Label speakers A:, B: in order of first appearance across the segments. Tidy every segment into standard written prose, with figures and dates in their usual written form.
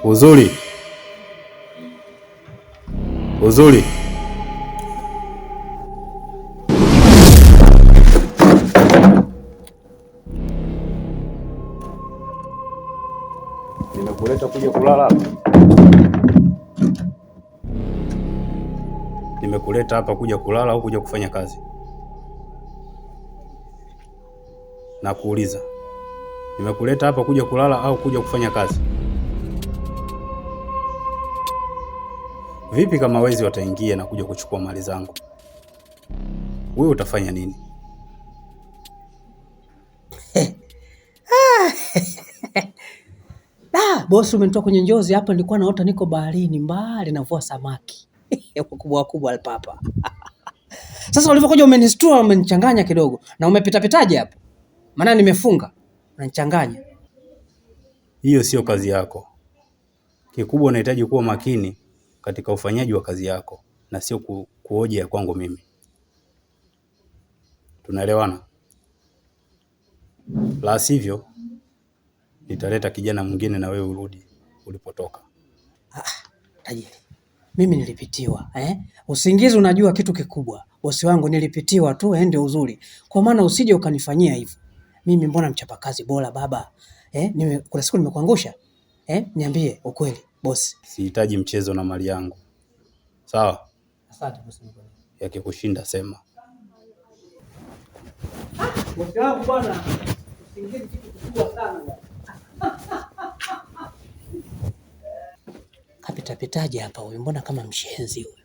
A: Uzuri. Uzuri. Nimekuleta kuja kulala hapa. Nimekuleta hapa kuja kulala au kuja kufanya kazi? Na kuuliza. Nimekuleta hapa kuja kulala au kuja kufanya kazi? Vipi kama wezi wataingia na kuja kuchukua mali zangu? Wewe utafanya nini?
B: Bosi, umenitoa kwenye njozi hapa. Nilikuwa naota niko baharini mbali navua samaki. Kubwa kubwa alpapa. Sasa ulivyokuja umenistua, umenichanganya kidogo. Na umepita-pitaje hapo? Maana nimefunga. Unanichanganya.
A: Hiyo sio kazi yako. Kikubwa unahitaji kuwa makini katika ufanyaji wa kazi yako na sio kuoje ya kwangu mimi. Tunaelewana? La sivyo nitaleta kijana mwingine na wewe urudi ulipotoka.
B: Tajiri. Mimi nilipitiwa, Usingizi unajua kitu kikubwa. Bosi wangu nilipitiwa tu, ndio uzuri. Kwa maana usije ukanifanyia hivyo. Mimi mbona mchapakazi bora baba? Kuna siku nimekuangusha? Niambie ukweli, bosi.
A: Sihitaji mchezo na mali yangu. Sawa?
B: Asante bosi.
A: Yakikushinda sema.
B: Bosi wangu bwana, usingizi kitu kikubwa sana. Kapita-pitaje hapa huyu? Mbona kama mshenzi huyu?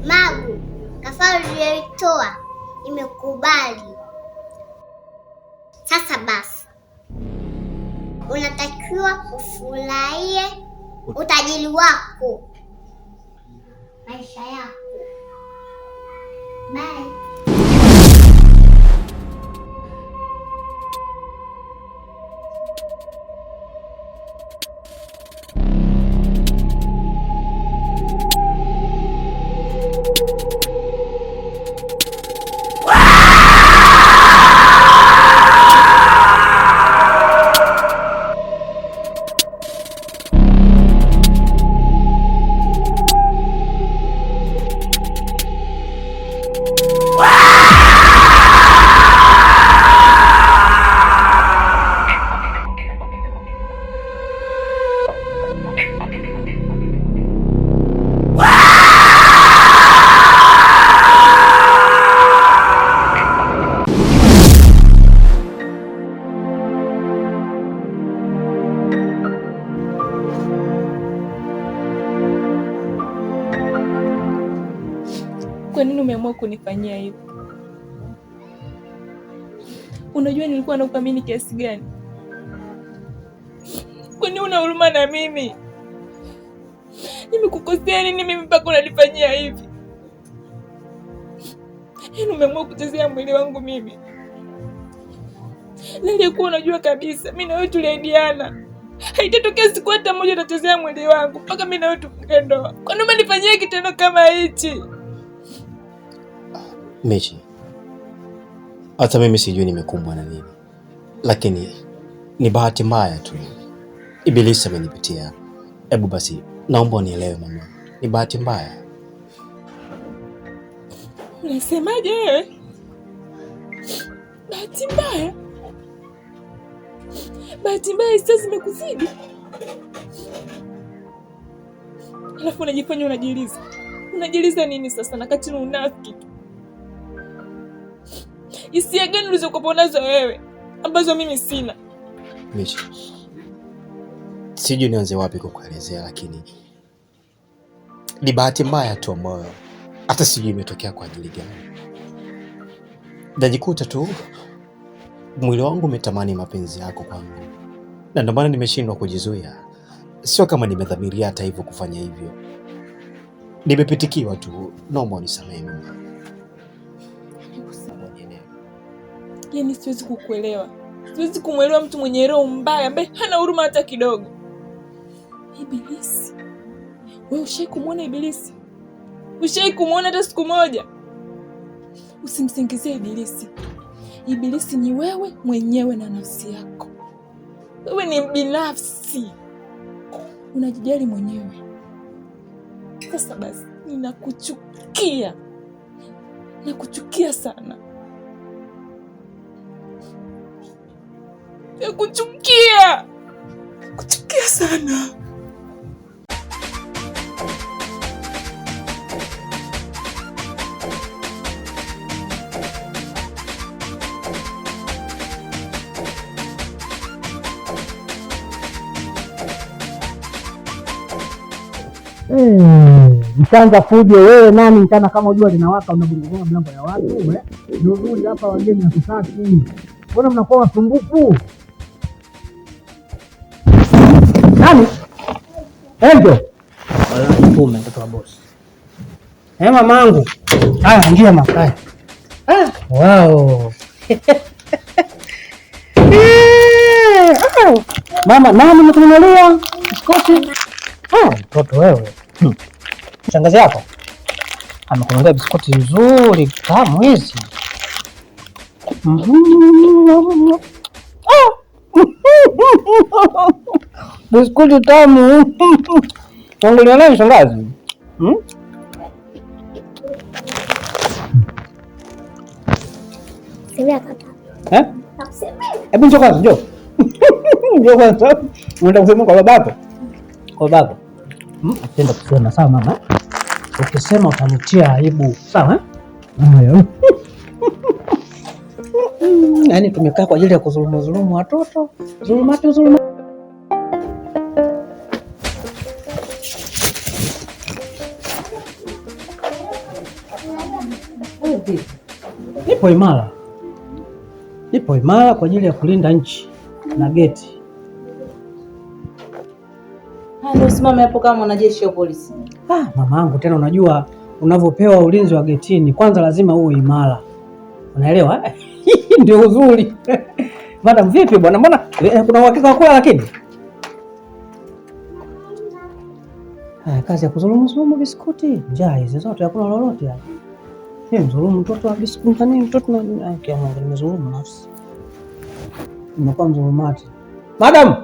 C: Magu, kafara uliyoitoa imekubali. Sasa basi, unatakiwa ufurahie utajiri wako, maisha yako. Bye.
D: Kwa nini umeamua kunifanyia hivi? Unajua nilikuwa nakuamini kiasi gani? Kwa nini una huruma na mimi? Nimekukosea nini mimi mpaka unanifanyia hivi? Umeamua kuchezea mwili wangu mimi. Nilikuwa unajua kabisa mimi na wewe tuliahidiana. Haitatokea siku hata moja utachezea mwili wangu mpaka mimi na wewe tufunge ndoa. Kwa nini umenifanyia kitendo kama hichi?
E: Mechi, hata mimi sijui nimekumbwa na nini, lakini ni bahati mbaya tu. Ibilisi amenipitia. Hebu basi naomba unielewe mama, ni bahati mbaya.
D: Unasemaje wewe? Bahati mbaya? Bahati mbaya sasa zimekuzidi? Alafu unajifanya unajiliza. Unajiliza nini sasa na kati ni unafiki tu? Hisia gani ulizokuwa nazo wewe ambazo mimi sina?
E: Michi, sijui nianze wapi kukuelezea, lakini ni bahati mbaya tu ambayo hata sijui imetokea kwa ajili gani. Najikuta tu mwili wangu umetamani mapenzi yako kwangu, na ndio maana nimeshindwa kujizuia. Sio kama nimedhamiria hata hivyo kufanya hivyo, nimepitikiwa tu. Naomba unisamehe mama.
D: Yaani siwezi kukuelewa. Siwezi kumwelewa mtu mwenye roho mbaya ambaye hana huruma hata kidogo. Ibilisi. Wewe ushai kumwona Ibilisi? Ushai kumwona hata siku moja? Usimsingizie Ibilisi. Ibilisi ni wewe mwenyewe na nafsi yako. Wewe ni binafsi. Unajijali mwenyewe. Sasa basi, ninakuchukia. Nakuchukia sana. Nakuchukia. Nakuchukia sana.
B: Mshaanza fujo wewe. Nani mchana kama jua linawaka unavunguka mlango ya watu? Ni uzuri hapa, wageni hatutaki. Mbona mnakuwa wasumbufu? Nani? Ndio. Wala mtume mtoto wa bosi. Mamangu. Haya ingia mama. Wow. Mama, nani mtunulia? Biskoti. Mtoto wewe. Shangazi yako amekununulia biskoti nzuri tamu hizi. Biskoti tamu. Angalia nani shangazi?
C: Sema kaka.
B: Hebu njoo kwanza, njoo. Njoo kwanza. Unaenda kusema kwa babako? Kwa babako. Napenda kusema sawa mama. Ukisema utanitia aibu, sawa? Hayo. Yaani tumekaa kwa ajili ya kudhulumu watoto. Dhuluma. Nipo imara kwa ajili ya kulinda nchi na geti.
F: Ndio usimame hapo kama mwanajeshi au polisi.
B: Mamangu, tena unajua unavyopewa ulinzi wa getini, kwanza lazima uwe imara. Unaelewa? Ndio uzuri. Madam, vipi bwana? Mbona kuna uhakika wa kula lakini? Kazi ya kudhulumu biskuti. Njaa hizi zote hakuna lolote hapa. Mdhulumu mtoto wa biskuti nini mtoto na kiamu nimezulumu nafsi. Nimekuwa mdhulumati. Madam.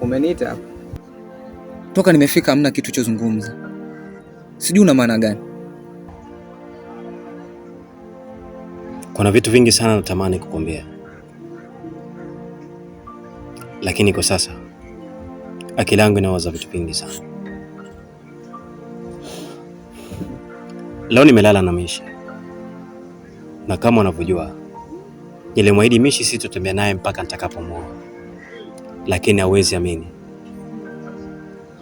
G: Umeniita hapa. Toka nimefika hamna kitu cha kuzungumza. Sijui una maana gani?
E: Kuna vitu vingi sana natamani kukwambia, lakini kwa sasa akili yangu inawaza vitu vingi sana. Leo nimelala na Mishi, na kama unavyojua nilimwahidi Mishi sitotembea naye mpaka nitakapomuoa, lakini hawezi amini.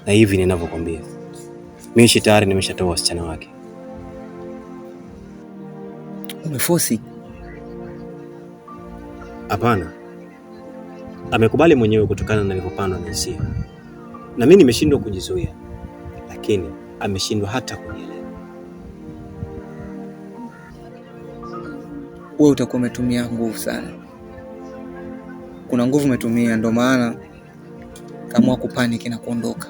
E: Na hivi ninavyokuambia, Mishi tayari nimeshatoa wasichana wake.
G: Umefosi?
E: Hapana, amekubali mwenyewe kutokana na nilipopandwa na hisia, na mimi nimeshindwa kujizuia, lakini ameshindwa hata kunielewa.
G: Wewe utakuwa umetumia nguvu sana. Kuna nguvu umetumia, ndio maana kama kupaniki na kuondoka.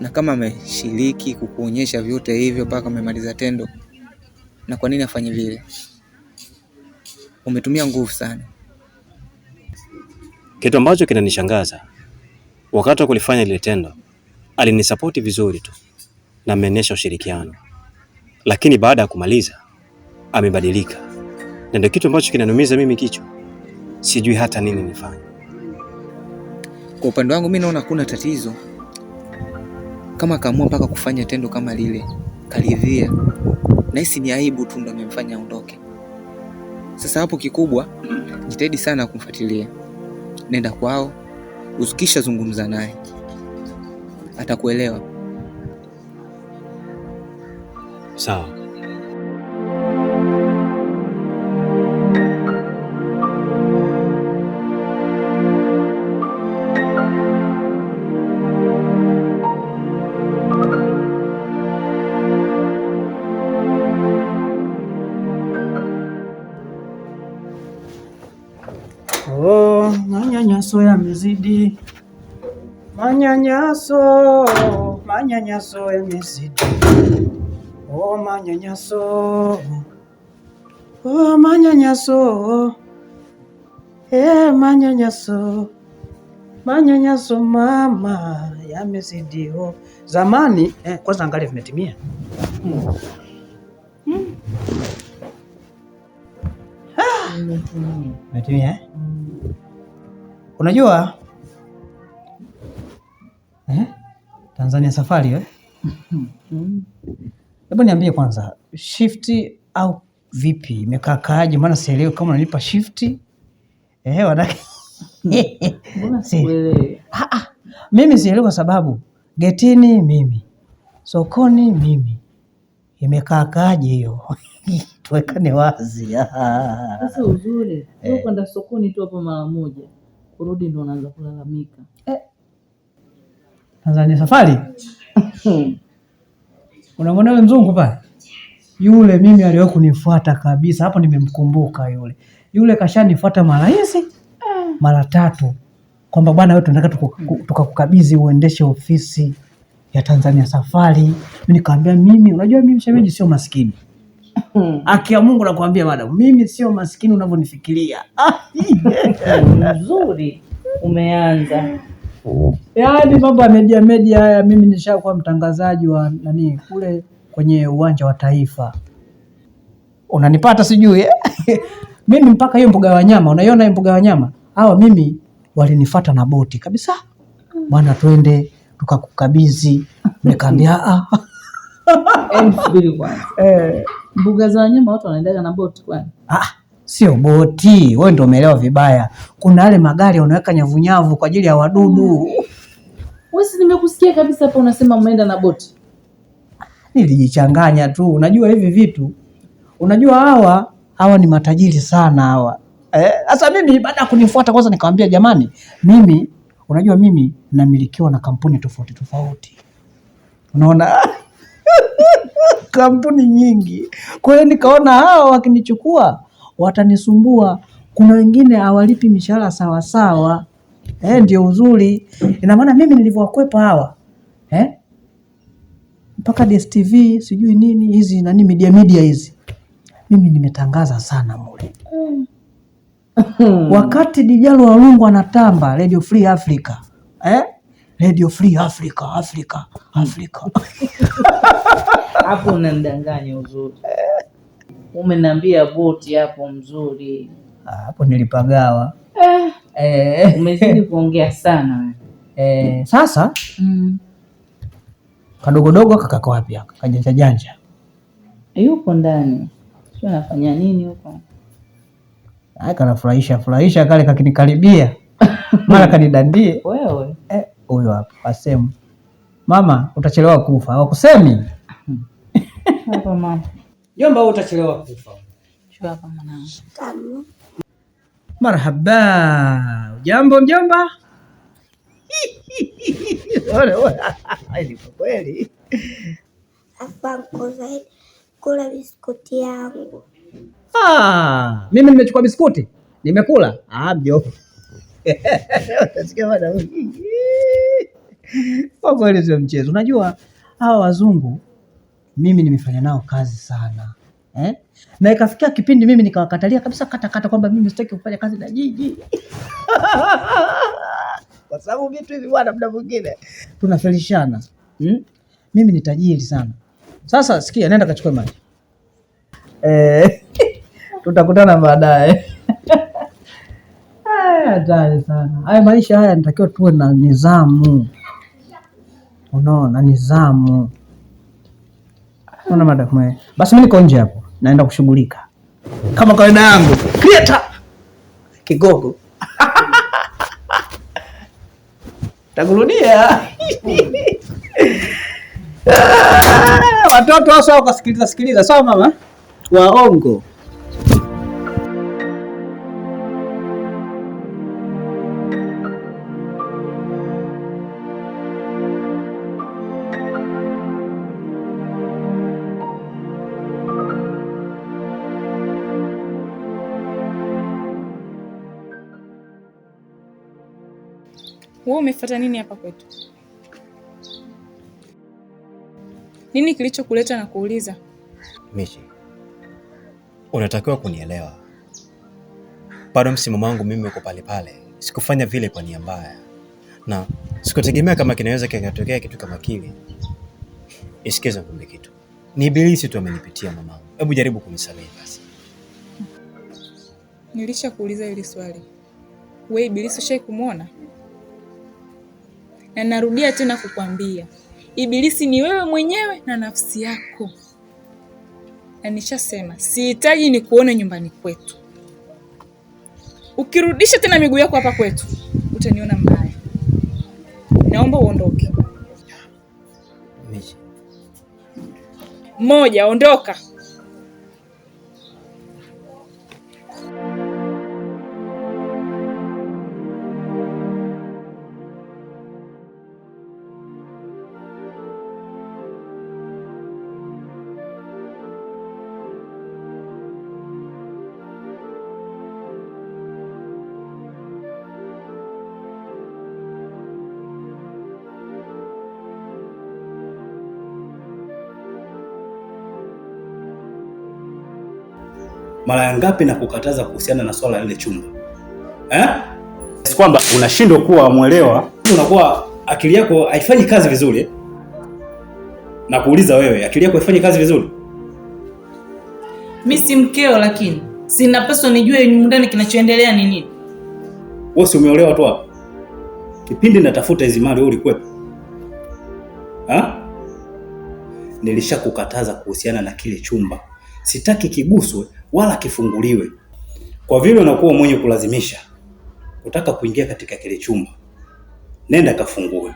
G: Na kama ameshiriki kukuonyesha vyote hivyo mpaka amemaliza tendo, na kwa nini afanye vile? umetumia nguvu sana.
E: Kitu ambacho kinanishangaza, wakati wa kulifanya lile tendo alinisapoti vizuri tu na ameonyesha ushirikiano, lakini baada ya kumaliza amebadilika, na ndio kitu ambacho kinaniumiza mimi kichwa. Sijui hata nini nifanye.
G: Kwa upande wangu mimi naona kuna tatizo. Kama kaamua mpaka kufanya tendo kama lile, karidhia, nahisi ni aibu tu ndo amemfanya aondoke. Sasa hapo kikubwa, jitahidi sana kumfuatilia. Nenda kwao, usikisha zungumza naye, atakuelewa.
E: Sawa.
B: Oh, manyanyaso yamezidi, manyanyaso yamezidi. Oh, manyanyaso, oh, manyanyaso, manyanyaso mama yamezidi. Oh, zamani kwanza angalia vimetimia. Metimia. Unajua Tanzania Safari Hebu niambie kwanza, shifti au vipi? Imekaa kaaje? Maana sielewi kama unanipa shifti. Wadaki.
F: Mbona sielewi?
B: Mimi sielewi kwa sababu getini mimi, sokoni mimi. Imekaa kaaje hiyo? Tuwekane wazi.
F: Sasa uzuri, kwenda sokoni tu hapo mara moja, kurudi ndo unaanza kulalamika.
B: Tanzania Safari? Unamwona yule mzungu pale? Yule mimi aliwahi kunifuata kabisa. Hapo nimemkumbuka yule. Yule kashanifuata mara hizi mara 3. Kwamba bwana wewe tunataka tukakukabidhi uendeshe ofisi ya Tanzania Safari. Mimi nikamwambia unajua mimi shemeji sio maskini. Haki ya Mungu nakwambia madam, mimi sio maskini unavyonifikiria.
F: Nzuri umeanza.
B: Yaani mambo ya media haya, mimi nishakuwa mtangazaji wa kule kwenye uwanja wa Taifa. Unanipata sijui mimi mpaka hiyo mbuga ya wanyama, unaiona hiyo mbuga ya wanyama? Hawa mimi walinifuata na boti kabisa. Bwana twende tukakukabidhi. Nikamwambia
F: Subiri kwanza. Mbuga za wanyama watu wanaendaga na boti kwani?
B: Sio boti, wewe ndio umeelewa vibaya. Kuna yale magari unaweka nyavunyavu kwa ajili ya wadudu.
F: Wewe nimekusikia kabisa hapo unasema umeenda na boti.
B: Nilijichanganya tu. Unajua hivi vitu. Unajua hawa ni matajiri sana hawa. Sasa mimi baada ya kunifuata kwanza nikamwambia jamani, unajua mimi namilikiwa na kampuni tofauti. Unaona? Kampuni nyingi. Kwa hiyo nikaona hawa wakinichukua watanisumbua. Kuna wengine hawalipi mishahara sawa. Ndio uzuri. Ina maana mimi nilivyowakwepa hawa. Mpaka DSTV sijui nini hizi media hizi. Mimi nimetangaza sana mule. Wakati Dijalo Walungu anatamba Radio Free Africa. Radio Free Africa.
F: Hapo unandanganya uzuri. Umeniambia boti hapo mzuri.
B: Hapo nilipagawa.
F: Umezidi kuongea sana wewe.
B: Sasa kadogodogo kakako wapi haka? Kajanja.
F: Yupo ndani. Sio anafanya nini huko?
B: Kanafurahisha kale kakinikaribia. Mara kanidandie.
F: Wewe.
B: Huyo hapo asemu. Mama utachelewa kufa. Hawakusemi.
F: Hapa mama.
B: Jomba utachelewa kufa.
F: Chukua hapa mwanangu.
B: Marhaba. Jambo mjomba? Ole. Kweli.
C: Afanko zaidi kula biskuti yangu.
B: Mimi nimechukua biskuti. Nimekula. Mjomba. Utasikia bwana. Kwa kweli sio mchezo. Unajua hawa wazungu mimi nimefanya nao kazi sana.
F: Na ikafikia kipindi mimi nikawakatalia kabisa kata kwamba mimi sitaki kufanya kazi na Jiji. Kwa sababu vitu hivi bwana, muda mwingine tunafelishana. Mimi ni tajiri sana. Sasa sikia, nenda kachukue maji. Tutakutana baadaye. Hatari sana. Haya maisha haya nitakiwa tuwe na nidhamu. Unaona, nidhamu. Unaona madam. Basi mimi niko nje hapo. Naenda kushughulika. Kama kawaida yangu. Creator. Kigogo. Takurudia. Watoto hasa wakasikiliza. Sawa mama? Waongo.
D: Wewe umefuata nini hapa kwetu? Nini kilichokuleta na kuuliza?
E: Michi, unatakiwa kunielewa. Bado msimamo wangu mimi uko pale pale. Sikufanya vile kwa nia mbaya. Na sikutegemea kama kinaweza kikatokea kitu kama kile. Isikiza kumbe kitu. Ni ibilisi tu amenipitia mamangu. Hebu jaribu kunisamehe basi.
D: Nilishakuuliza hili swali. Wewe ibilisi ushawahi kumuona? Na narudia tena kukwambia, ibilisi ni wewe mwenyewe na nafsi yako. Na nishasema, sihitaji ni kuone nyumbani kwetu. Ukirudisha tena miguu yako hapa kwetu, utaniona mbaya. Naomba uondoke.
E: Michi.
D: Moja, ondoka.
A: Mara ngapi na kukataza kuhusiana na swala lile chumba? Si kwamba unashindwa kuwa muelewa, unakuwa akili yako haifanyi kazi vizuri. Na kuuliza wewe, akili yako haifanyi kazi vizuri?
F: Mimi si mkeo, lakini sinapaswa nijue ndani kinachoendelea ni nini.
A: Wewe si umeolewa tu hapa? Kipindi natafuta hizo mali wewe ulikuwepo? Nilishakukataza kuhusiana na kile chumba. Sitaki kiguswe wala kifunguliwe. Kwa vile unakuwa mwenye kulazimisha kutaka kuingia katika kile chumba, nenda kafungue.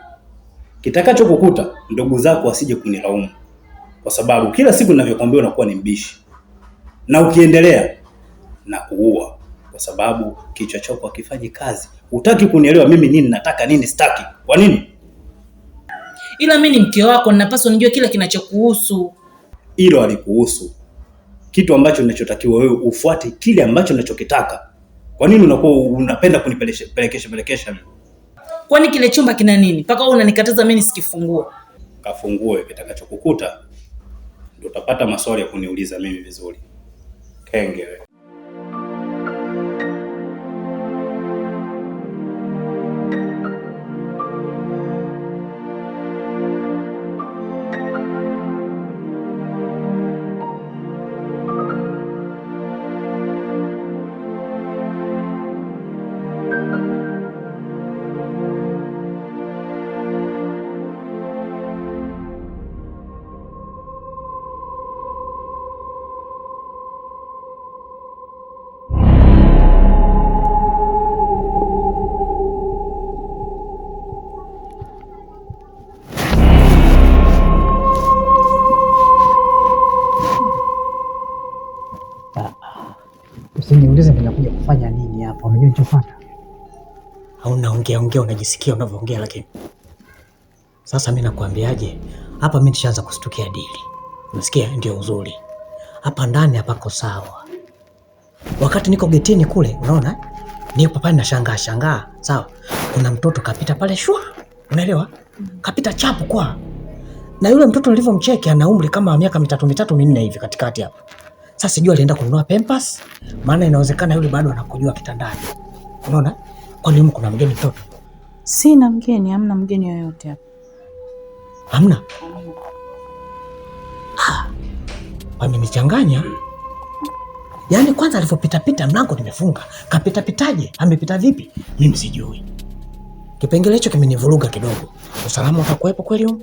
A: Kitakacho kukuta ndugu zako wasije kunilaumu, kwa sababu kila siku ninavyokuambia unakuwa ni mbishi. Na ukiendelea na kuua, kwa sababu kichwa chako hakifanyi kazi. Hutaki kunielewa mimi nini nataka nini sitaki. Kwa nini?
F: Ila mimi ni mke wako, ninapaswa nijue kila kinachokuhusu.
A: Hilo halikuhusu. Kitu ambacho ninachotakiwa wewe ufuate kile ambacho ninachokitaka. Kwa nini unakuwa unapenda kunipelekesha mimi?
F: Kwani kile chumba kina nini? Mpaka wewe unanikataza mimi nisikifungua.
A: Kafungue, kitakachokukuta ndio utapata maswali ya kuniuliza mimi vizuri. Kenge wewe.
B: Usiniulize ninakuja kufanya nini hapa. Unajua nilichofuata? Au unaongea unajisikia unavyoongea, lakini sasa mimi nakwambiaje? Hapa mimi nishaanza kustukia dili. Unasikia? Ndio uzuri. Hapa ndani hapako sawa. Wakati niko getini kule, unaona? Nipo pale na shangaa. Sawa? Kuna mtoto kapita pale shwa. Unaelewa? Kapita chapu kwa. Na yule mtoto nilivyomcheki ana umri kama miaka 3 4 hivi katikati hapa.
F: Sasa sijui alienda kununua Pampers, maana inawezekana yule bado anakujua kitandani. Unaona? Kwani huko kuna mgeni mtoto?
D: Sina mgeni, hamna mgeni yoyote hapa.
F: Hamna? Wamenichanganya. Yaani kwanza alipopita mlango nimefunga. Kapita-pitaje? Amepita vipi? Mimi sijui. Kipengele hicho kimenivuruga kidogo. Usalama utakuwepo kweli huko?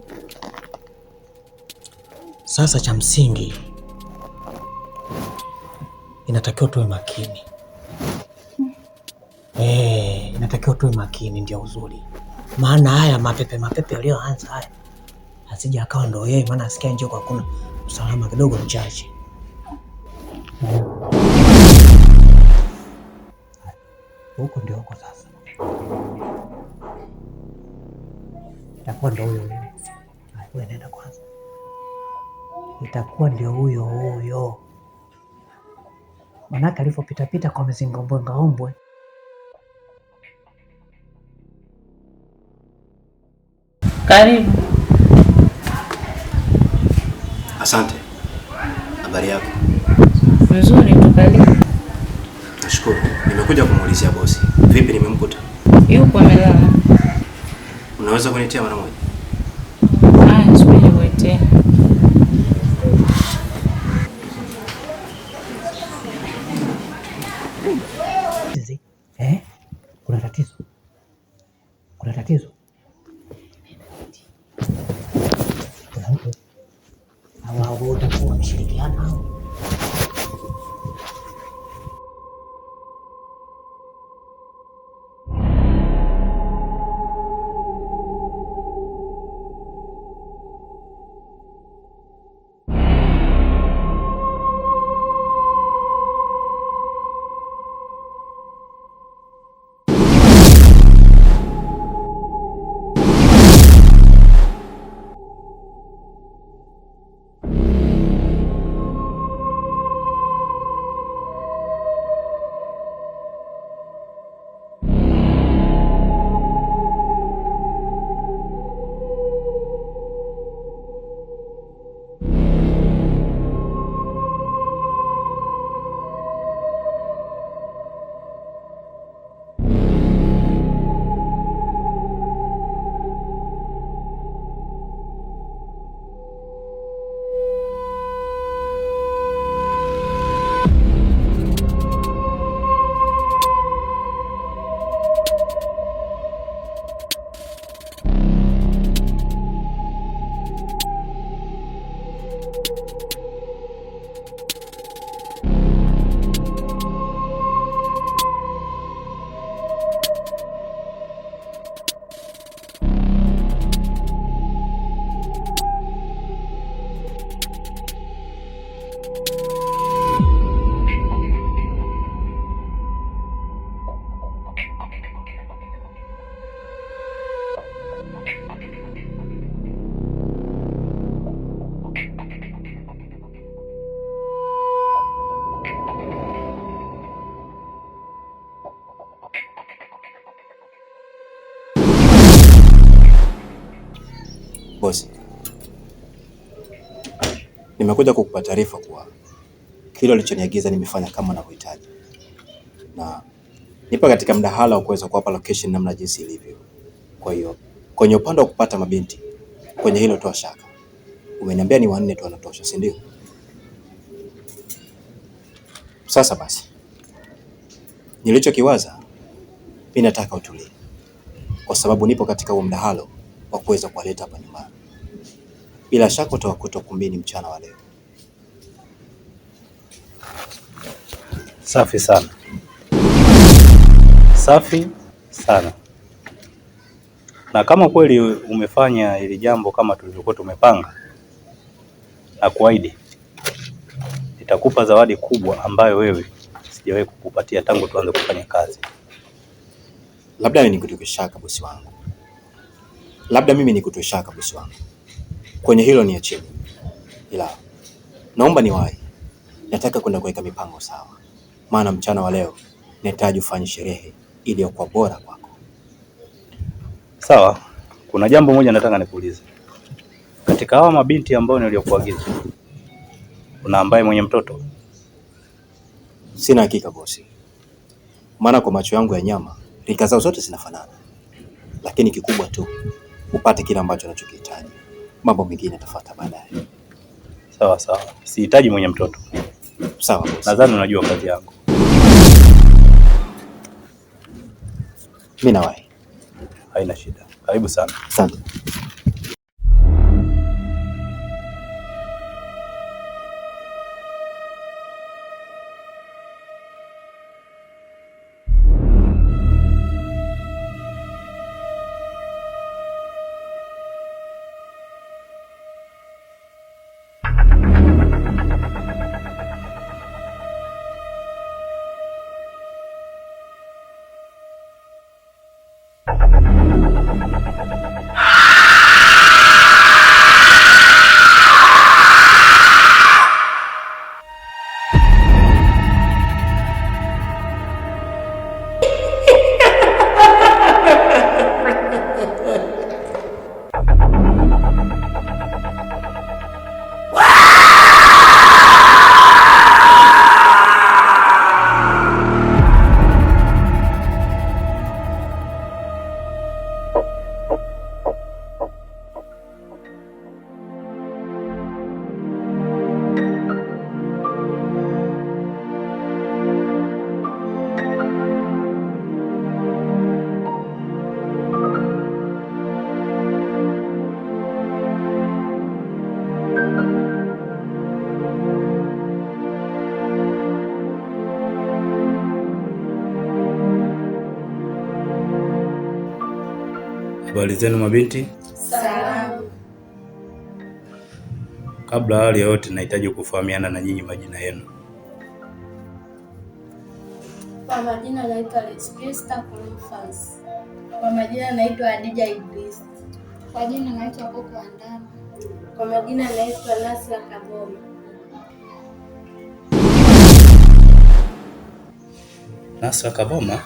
F: Sasa cha msingi inatakiwa tuwe makini. Inatakiwa tuwe makini ndio uzuri. Maana haya mapepe yaliyoanza haya asije akawa ndio yeye, maana asikia nje kwa kuna usalama kidogo mchache. Huko ndio huko sasa. Itakuwa ndio huyo yule. Wewe nenda kwanza. Itakuwa ndio huyo. Manaka alipopita kwa mzingombwe.
D: Karibu.
E: Asante. Habari yako?
D: Nzuri tu, karibu.
E: Nashukuru. Nimekuja kumuulizia bosi. Vipi nimemkuta?
D: Yupo amelala.
E: Unaweza kunitia mara moja?
D: Subiri niwete.
F: Kuna tatizo. Kuna mtu. Hawa wote wameshirikiana.
E: Bosi, nimekuja kukupa taarifa kuwa kile ulichoniagiza nimefanya kama unavyohitaji, na nipo katika mdahalo wa kuweza kuwapa location namna jinsi ilivyo. Kwa hiyo kwenye upande wa kupata mabinti, kwenye hilo toa shaka. Umeniambia ni 4 tu wanatosha, si ndio? Sasa basi, nilichokiwaza, mimi nataka utulie, kwa sababu nipo katika huo mdahalo wa kuweza kuwaleta hapa nyumbani. Bila shaka utawakuta kumbini mchana wa leo.
A: Safi sana. Safi sana. Na kama kweli umefanya hili jambo kama tulivyokuwa tumepanga, na kuahidi nitakupa zawadi kubwa ambayo wewe sijawahi kukupatia tangu tuanze kufanya kazi.
E: Labda mimi nikutoe shaka bosi wangu. Kwenye hilo niachie. Ila naomba niwahi. Nataka kwenda kuweka mipango sawa. Maana mchana wa leo nahitaji ufanye sherehe iliyokuwa bora kwako.
A: Sawa, kuna jambo moja nataka nikuulize. Katika hawa mabinti ambao niliokuagiza, kuna ambaye mwenye mtoto?
E: Sina hakika bosi, maana kwa macho yangu ya nyama rika zao zote zinafanana, lakini kikubwa tu upate kile ambacho unachokihitaji. Mambo mengine yatafuata baadaye.
A: Sawa sawa, sihitaji mwenye mtoto.
E: Sawa bosi.
A: Nadhani unajua kazi yangu.
E: Mimi nawahi.
A: Haina shida. Karibu sana.
E: Asante.
A: Habari zenu mabinti?
C: Salamu.
A: Kabla hali yote nahitaji kufahamiana na nyinyi majina yenu.
C: Kwa majina naitwa Lescrista Columbus. Kwa majina naitwa Adija Idris. Kwa jina naitwa Koko Andama. Kwa majina naitwa Nasra Kaboma.
A: Nasra Kaboma?